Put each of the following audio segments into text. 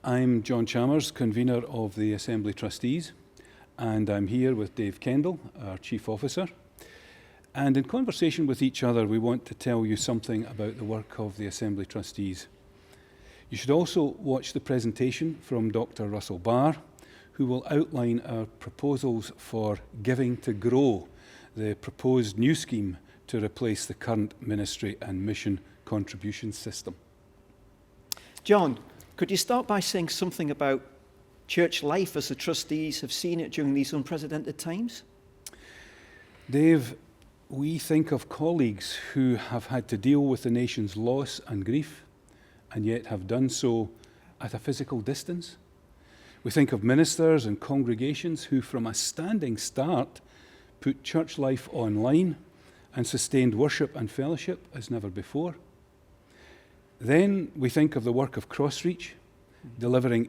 I'm John Chalmers, Convener of the Assembly Trustees, and I'm here with Dave Kendall, our Chief Officer. And in conversation with each other, we want to tell you something about the work of the Assembly Trustees. You should also watch the presentation from Dr. Russell Barr, who will outline our proposals for Giving to Grow, the proposed new scheme to replace the current ministry and mission contribution system. John, could you start by saying something about church life as the trustees have seen it during these unprecedented times? Dave, we think of colleagues who have had to deal with the nation's loss and grief, and yet have done so at a physical distance. We think of ministers and congregations who, from a standing start, put church life online and sustained worship and fellowship as never before. Then we think of the work of Crossreach, delivering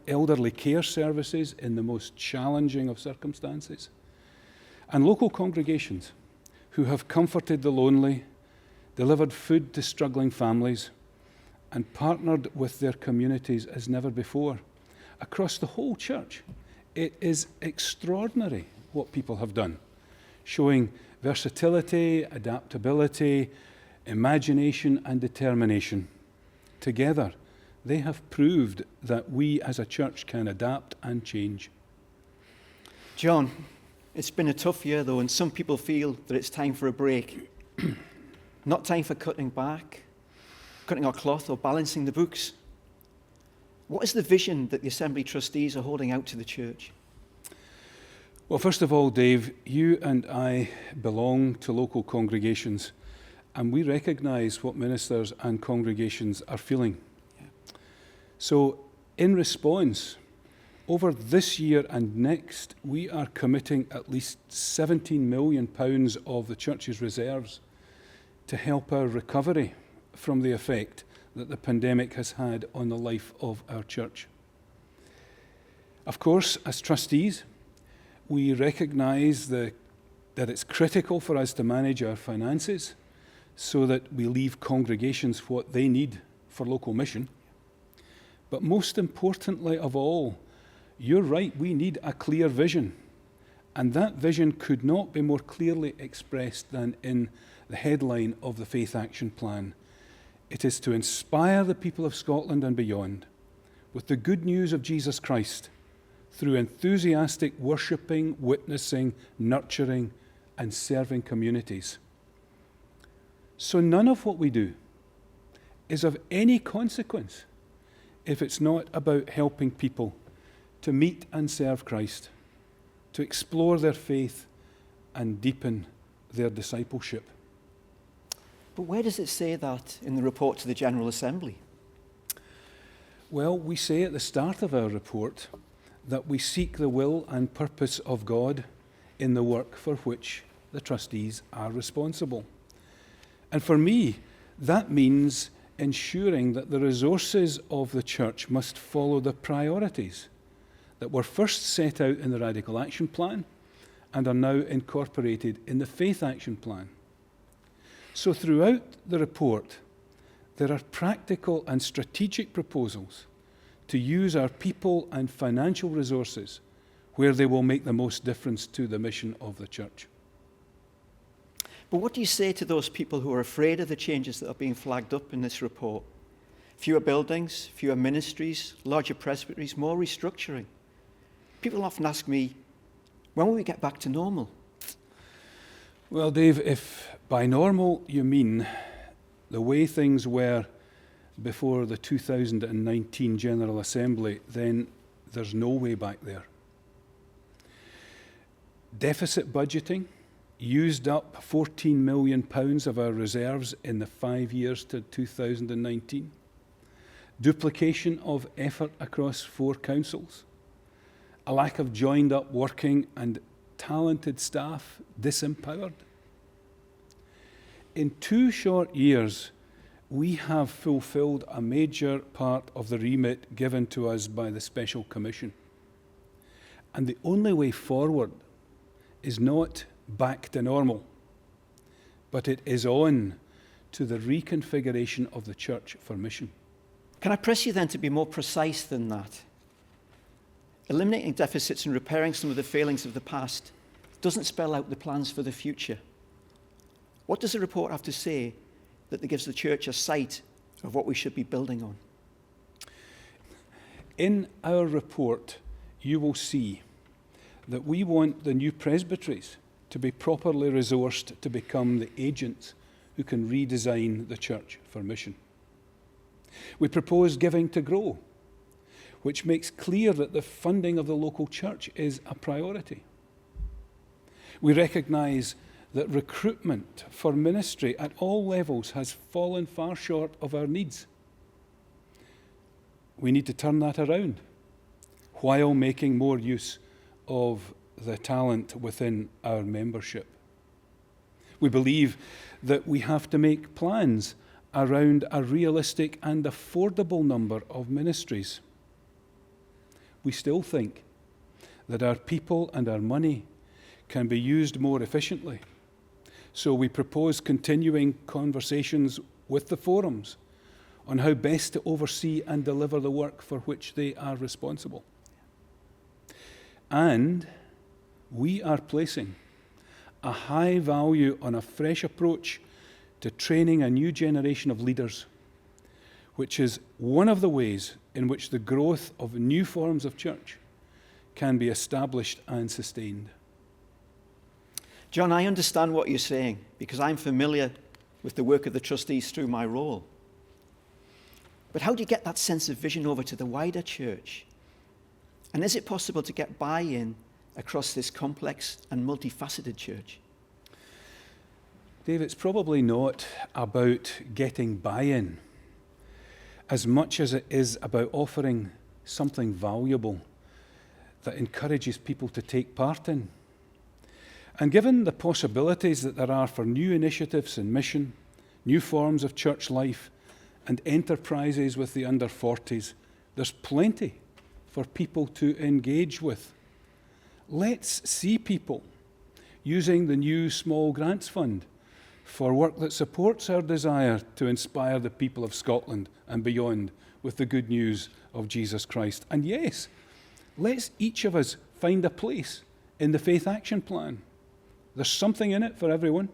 elderly care services in the most challenging of circumstances, and local congregations who have comforted the lonely, delivered food to struggling families, and partnered with their communities as never before. Across the whole church, it is extraordinary what people have done, showing versatility, adaptability, imagination and determination. Together, they have proved that we as a church can adapt and change. John, it's been a tough year though, and some people feel that it's time for a break. Not time for cutting back, cutting our cloth or balancing the books. What is the vision that the Assembly Trustees are holding out to the church? Well, first of all, Dave, you and I belong to local congregations, and we recognise what ministers and congregations are feeling. Yeah. So, in response, over this year and next, we are committing at least £17 million of the church's reserves to help our recovery from the effect that the pandemic has had on the life of our church. Of course, as trustees, we recognise that it's critical for us to manage our finances so that we leave congregations what they need for local mission. But most importantly of all, you're right, we need a clear vision. And that vision could not be more clearly expressed than in the headline of the Faith Action Plan. It is to inspire the people of Scotland and beyond with the good news of Jesus Christ through enthusiastic worshipping, witnessing, nurturing, and serving communities. So none of what we do is of any consequence if it's not about helping people to meet and serve Christ, to explore their faith and deepen their discipleship. But where does it say that in the report to the General Assembly? Well, we say at the start of our report that we seek the will and purpose of God in the work for which the trustees are responsible. And for me, that means ensuring that the resources of the church must follow the priorities that were first set out in the Radical Action Plan and are now incorporated in the Faith Action Plan. So throughout the report, there are practical and strategic proposals to use our people and financial resources where they will make the most difference to the mission of the church. But what do you say to those people who are afraid of the changes that are being flagged up in this report? Fewer buildings, fewer ministries, larger presbyteries, more restructuring. People often ask me, when will we get back to normal? Well, Dave, if by normal you mean the way things were before the 2019 General Assembly, then there's no way back there. Deficit budgeting used up £14 million of our reserves in the 5 years to 2019. Duplication of effort across 4 councils. A lack of joined up working and talented staff disempowered. In 2 short years, we have fulfilled a major part of the remit given to us by the Special Commission. And the only way forward is not back to normal, but it is on to the reconfiguration of the church for mission. Can I press you then to be more precise than that? Eliminating deficits and repairing some of the failings of the past doesn't spell out the plans for the future. What does the report have to say that gives the church a sight of what we should be building on? In our report, you will see that we want the new presbyteries to be properly resourced to become the agents who can redesign the church for mission. We propose giving to grow, which makes clear that the funding of the local church is a priority. We recognise that recruitment for ministry at all levels has fallen far short of our needs. We need to turn that around while making more use of the talent within our membership. We believe that we have to make plans around a realistic and affordable number of ministries. We still think that our people and our money can be used more efficiently. So we propose continuing conversations with the forums on how best to oversee and deliver the work for which they are responsible. And we are placing a high value on a fresh approach to training a new generation of leaders, which is one of the ways in which the growth of new forms of church can be established and sustained. John, I understand what you're saying because I'm familiar with the work of the trustees through my role. But how do you get that sense of vision over to the wider church? And is it possible to get buy-in across this complex and multifaceted church? Dave, it's probably not about getting buy-in as much as it is about offering something valuable that encourages people to take part in. And given the possibilities that there are for new initiatives in mission, new forms of church life, and enterprises with the under 40s, there's plenty for people to engage with. Let's see people using the new Small Grants Fund for work that supports our desire to inspire the people of Scotland and beyond with the good news of Jesus Christ. And yes, let's each of us find a place in the Faith Action Plan. There's something in it for everyone,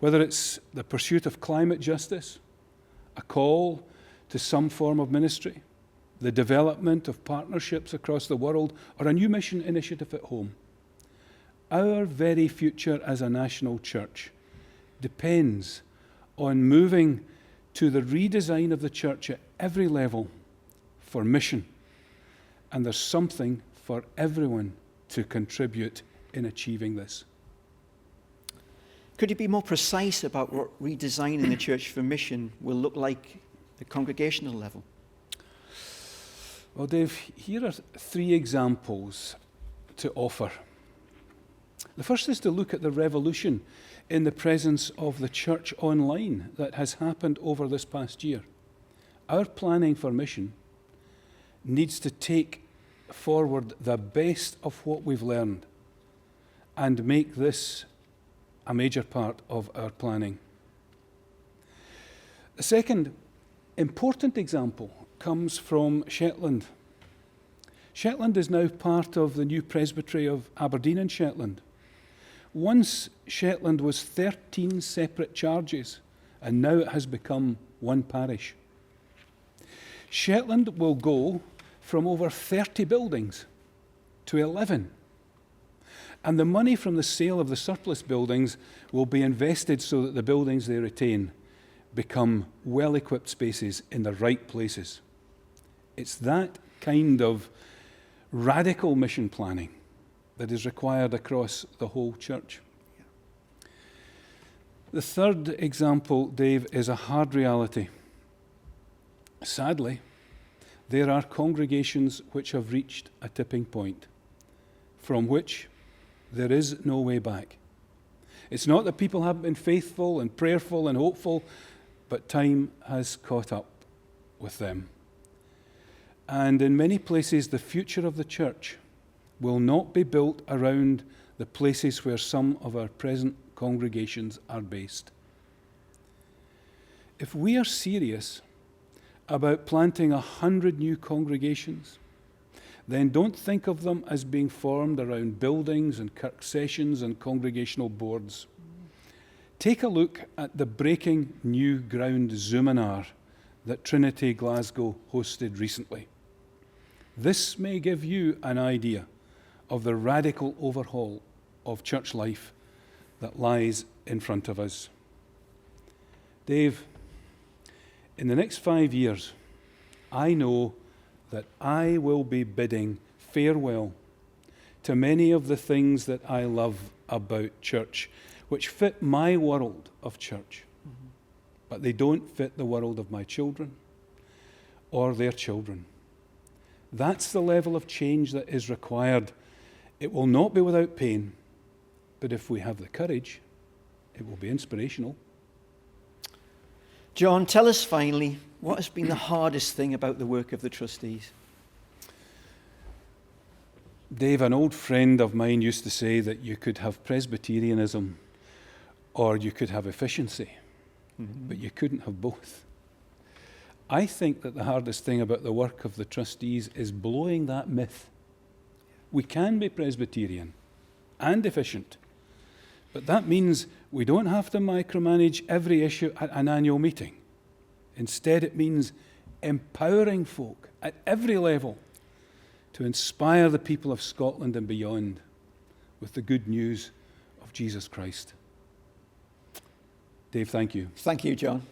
whether it's the pursuit of climate justice, a call to some form of ministry, the development of partnerships across the world, or a new mission initiative at home. Our very future as a national church depends on moving to the redesign of the church at every level for mission. And there's something for everyone to contribute in achieving this. Could you be more precise about what redesigning the church for mission will look like at the congregational level? Well, Dave, here are 3 examples to offer. The first is to look at the revolution in the presence of the church online that has happened over this past year. Our planning for mission needs to take forward the best of what we've learned and make this a major part of our planning. The second important example comes from Shetland. Shetland is now part of the new presbytery of Aberdeen and Shetland. Once Shetland was 13 separate charges, and now it has become one parish. Shetland will go from over 30 buildings to 11. And the money from the sale of the surplus buildings will be invested so that the buildings they retain become well-equipped spaces in the right places. It's that kind of radical mission planning that is required across the whole church. The third example, Dave, is a hard reality. Sadly, there are congregations which have reached a tipping point from which there is no way back. It's not that people haven't been faithful and prayerful and hopeful, but time has caught up with them. And in many places, the future of the church will not be built around the places where some of our present congregations are based. If we are serious about planting 100 new congregations, then don't think of them as being formed around buildings and kirk sessions and congregational boards. Take a look at the Breaking New Ground Zoominar that Trinity Glasgow hosted recently. This may give you an idea of the radical overhaul of church life that lies in front of us. Dave, in the next 5 years, I know that I will be bidding farewell to many of the things that I love about church, which fit my world of church, but they don't fit the world of my children or their children. That's the level of change that is required. It will not be without pain, but if we have the courage, it will be inspirational. John, tell us finally, what has been the hardest thing about the work of the trustees? Dave, an old friend of mine used to say that you could have Presbyterianism or you could have efficiency, but you couldn't have both. I think that the hardest thing about the work of the trustees is blowing that myth. We can be Presbyterian and efficient, but that means we don't have to micromanage every issue at an annual meeting. Instead, it means empowering folk at every level to inspire the people of Scotland and beyond with the good news of Jesus Christ. Dave, thank you. Thank you, John.